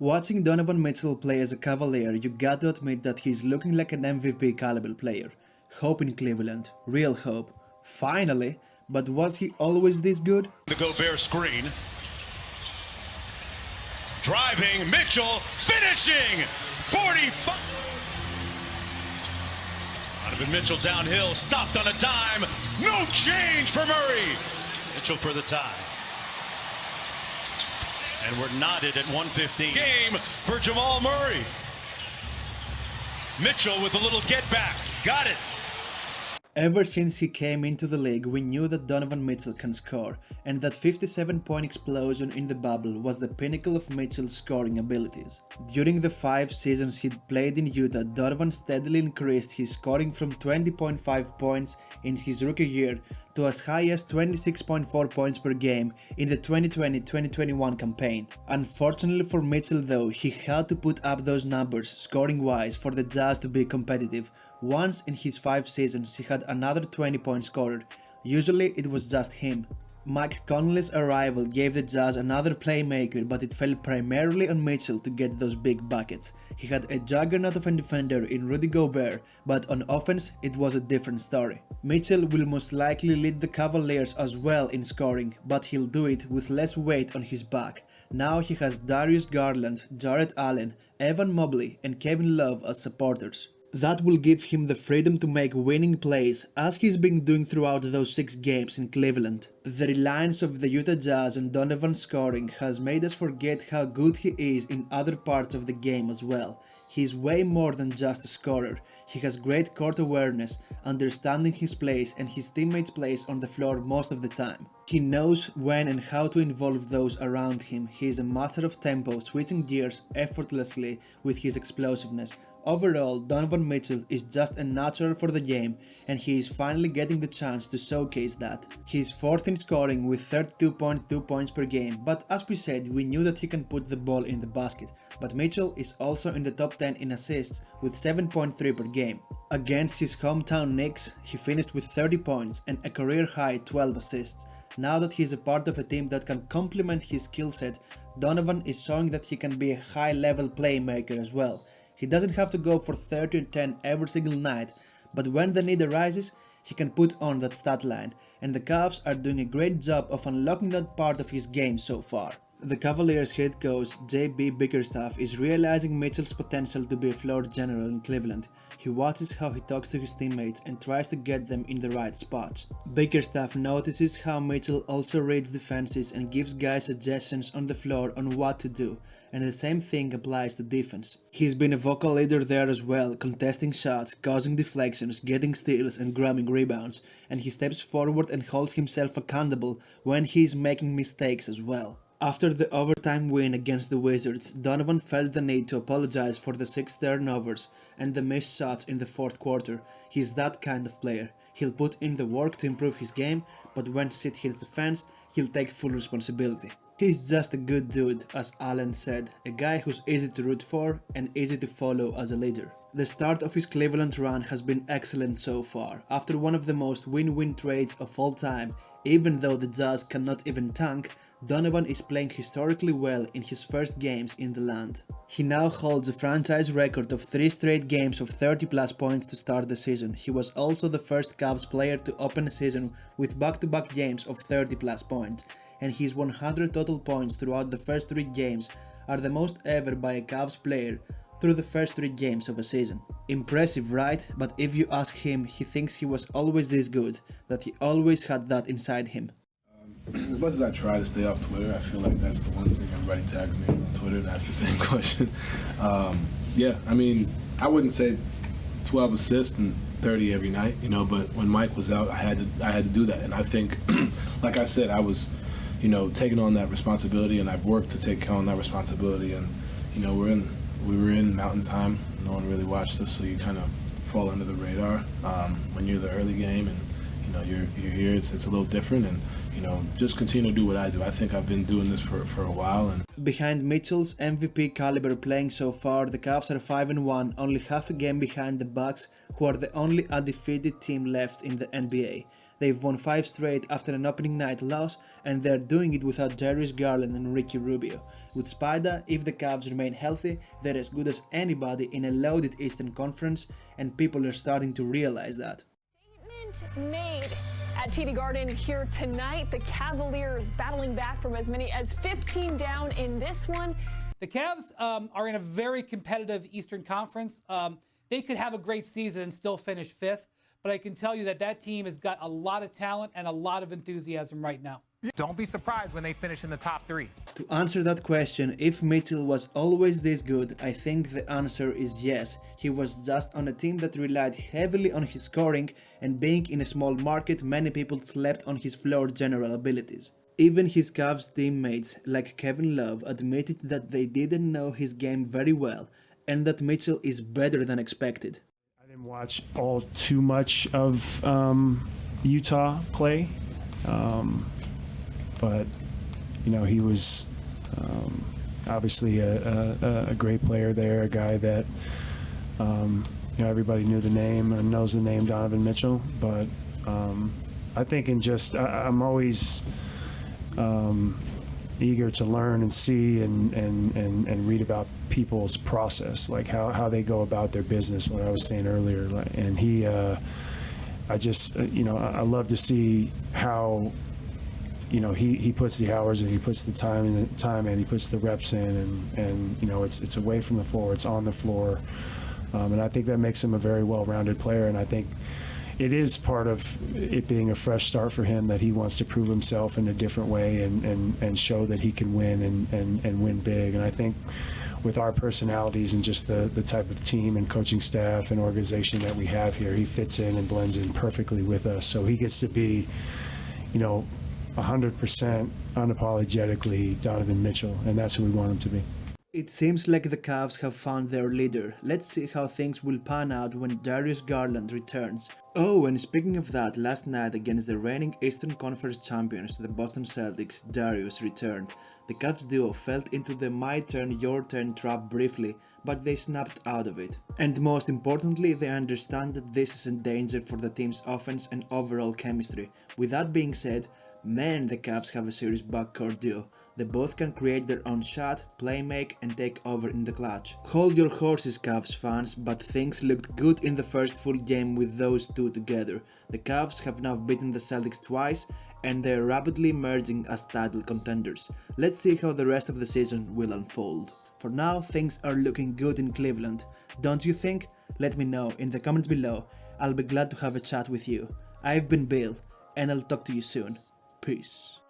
Watching Donavan Mitchell play as a Cavalier, you got to admit that he's looking like an MVP caliber player. Hope in Cleveland, real hope. Finally, but was he always this good? The Gobert screen. Driving, Mitchell, finishing! 45! Donovan Mitchell downhill, stopped on a dime. No change for Murray. Mitchell for the tie. And we're knotted at 1:15. Game for Jamal Murray. Mitchell with a little get back. Got it. Ever since he came into the league, we knew that Donovan Mitchell can score, and that 57-point explosion in the bubble was the pinnacle of Mitchell's scoring abilities. During the 5 seasons he'd played in Utah, Donovan steadily increased his scoring from 20.5 points in his rookie year to as high as 26.4 points per game in the 2020-2021 campaign. Unfortunately for Mitchell though, he had to put up those numbers scoring-wise for the Jazz to be competitive. Once in his 5 seasons he had another 20-point scorer. Usually it was just him. Mike Conley's arrival gave the Jazz another playmaker, but it fell primarily on Mitchell to get those big buckets. He had a juggernaut of a defender in Rudy Gobert, but on offense it was a different story. Mitchell will most likely lead the Cavaliers as well in scoring, but he'll do it with less weight on his back. Now he has Darius Garland, Jarrett Allen, Evan Mobley and Kevin Love as supporters. That will give him the freedom to make winning plays, as he's been doing throughout those 6 games in Cleveland. The reliance of the Utah Jazz on Donovan's scoring has made us forget how good he is in other parts of the game as well. He's way more than just a scorer. He has great court awareness, understanding his place and his teammates' place on the floor most of the time. He knows when and how to involve those around him. He is a master of tempo, switching gears effortlessly with his explosiveness. Overall, Donovan Mitchell is just a natural for the game, and he is finally getting the chance to showcase that. He is 4th in scoring with 32.2 points per game, but as we said, we knew that he can put the ball in the basket. But Mitchell is also in the top 10 in assists with 7.3 per game. Against his hometown Knicks, he finished with 30 points and a career-high 12 assists. Now that he is a part of a team that can complement his skill set, Donovan is showing that he can be a high-level playmaker as well. He doesn't have to go for 30 and 10 every single night, but when the need arises, he can put on that stat line, and the Cavs are doing a great job of unlocking that part of his game so far. The Cavaliers head coach J.B. Bickerstaff is realizing Mitchell's potential to be a floor general in Cleveland. He watches how he talks to his teammates and tries to get them in the right spots. Bickerstaff notices how Mitchell also reads defenses and gives guys suggestions on the floor on what to do, and the same thing applies to defense. He's been a vocal leader there as well, contesting shots, causing deflections, getting steals and grabbing rebounds, and he steps forward and holds himself accountable when he is making mistakes as well. After the overtime win against the Wizards, Donovan felt the need to apologize for the 6 turnovers and the missed shots in the 4th quarter. He's that kind of player. He'll put in the work to improve his game, but when shit hits the fans, he'll take full responsibility. He's just a good dude, as Allen said, a guy who's easy to root for and easy to follow as a leader. The start of his Cleveland run has been excellent so far. After one of the most win-win trades of all time, even though the Jazz cannot even tank, Donovan is playing historically well in his first games in the land. He now holds a franchise record of 3 straight games of 30 plus points to start the season. He was also the first Cavs player to open a season with back-to-back games of 30 plus points, and his 100 total points throughout the first 3 games are the most ever by a Cavs player through the first 3 games of a season. Impressive, right? But if you ask him, he thinks he was always this good, that he always had that inside him. As much as I try to stay off Twitter, I feel like that's the one thing everybody tags me on Twitter and asks the same question. Yeah, I mean, I wouldn't say 12 assists and 30 every night, you know, but when Mike was out, I had to do that. And I think, like I said, I was, you know, taking on that responsibility, and I've worked to take on that responsibility. And, you know, we were in Mountain Time. No one really watched us, so you kind of fall under the radar when you're the early game, and you know you're here. It's a little different, and you know, just continue to do what I do. I think I've been doing this for a while. And behind Mitchell's MVP caliber playing so far, the Cavs are 5-1, only half a game behind the Bucks, who are the only undefeated team left in the NBA. They've won 5 straight after an opening night loss, and they're doing it without Darius Garland and Ricky Rubio. With Spider, if the Cavs remain healthy, they're as good as anybody in a loaded Eastern Conference, and people are starting to realize that. Statement made at TD Garden here tonight. The Cavaliers battling back from as many as 15 down in this one. The Cavs are in a very competitive Eastern Conference. They could have a great season and still finish 5th, but I can tell you that team has got a lot of talent and a lot of enthusiasm right now. Don't be surprised when they finish in the top 3. To answer that question, if Mitchell was always this good, I think the answer is yes. He was just on a team that relied heavily on his scoring, and being in a small market, many people slept on his floor general abilities. Even his Cavs teammates, like Kevin Love, admitted that they didn't know his game very well, and that Mitchell is better than expected. I didn't watch all too much of Utah play, but you know, he was obviously a great player there, a guy that you know, everybody knew the name and knows the name Donovan Mitchell. But I think I'm always eager to learn and see and read about people's process, like how they go about their business, what I was saying earlier. And he, I just, you know, I love to see how, you know, he puts the hours in, he puts the time in, he puts the reps in, and you know, it's away from the floor, it's on the floor. And I think that makes him a very well-rounded player, and I think it is part of it being a fresh start for him that he wants to prove himself in a different way and show that he can win and win big. And I think with our personalities and just the type of team and coaching staff and organization that we have here, he fits in and blends in perfectly with us. So he gets to be, you know, 100% unapologetically Donovan Mitchell, and that's who we want him to be. It seems like the Cavs have found their leader. Let's see how things will pan out when Darius Garland returns. Oh, and speaking of that, last night against the reigning Eastern Conference champions, the Boston Celtics, Darius returned. The Cavs duo fell into the my turn, your turn trap briefly, but they snapped out of it. And most importantly, they understand that this is a danger for the team's offense and overall chemistry. With that being said, man, the Cavs have a serious backcourt duo. They both can create their own shot, play make, and take over in the clutch. Hold your horses, Cavs fans, but things looked good in the first full game with those two together. The Cavs have now beaten the Celtics twice, and they are rapidly emerging as title contenders. Let's see how the rest of the season will unfold. For now, things are looking good in Cleveland. Don't you think? Let me know in the comments below. I'll be glad to have a chat with you. I've been Bill, and I'll talk to you soon. Peace.